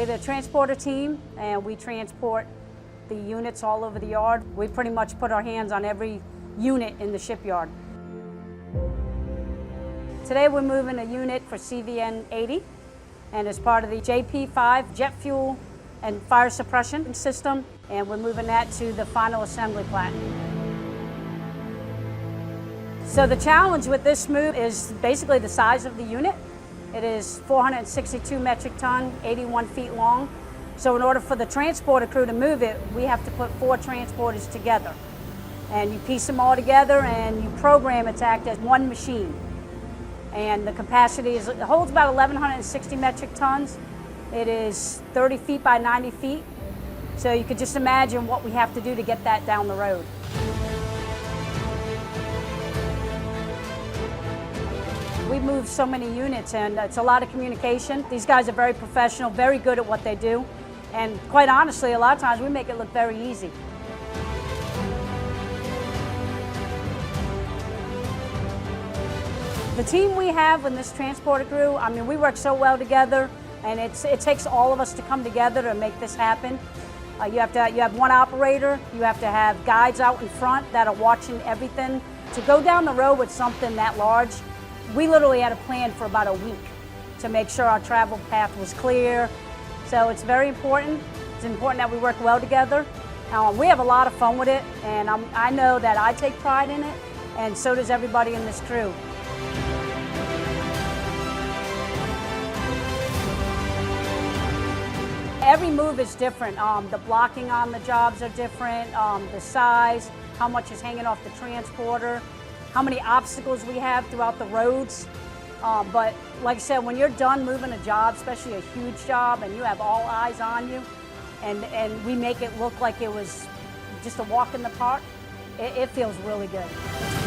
We're the transporter team, and we transport the units all over the yard. We pretty much put our hands on every unit in the shipyard. Today we're moving a unit for CVN 80, and as part of the JP5 jet fuel and fire suppression system, and we're moving that to the final assembly plant. So the challenge with this move is basically the size of the unit. It is 462 metric ton, 81 feet long. So in order for the transporter crew to move it, we have to put 4 transporters together. And you piece them all together and you program it to act as one machine. And the capacity it holds about 1,160 metric tons. It is 30 feet by 90 feet. So you could just imagine what we have to do to get that down the road. We move so many units, and it's a lot of communication. These guys are very professional, very good at what they do. And quite honestly, a lot of times we make it look very easy. The team we have in this transporter crew, I mean, we work so well together, and it takes all of us to come together to make this happen. You have one operator, you have to have guides out in front that are watching everything. To go down the road with something that large, we literally had a plan for about a week to make sure our travel path was clear. So it's very important. It's important that we work well together. We have a lot of fun with it, and I know that I take pride in it, and so does everybody in this crew. Every move is different. The blocking on the jobs are different, the size, how much is hanging off the transporter, how many obstacles we have throughout the roads. But like I said, when you're done moving a job, especially a huge job, and you have all eyes on you, and we make it look like it was just a walk in the park, it feels really good.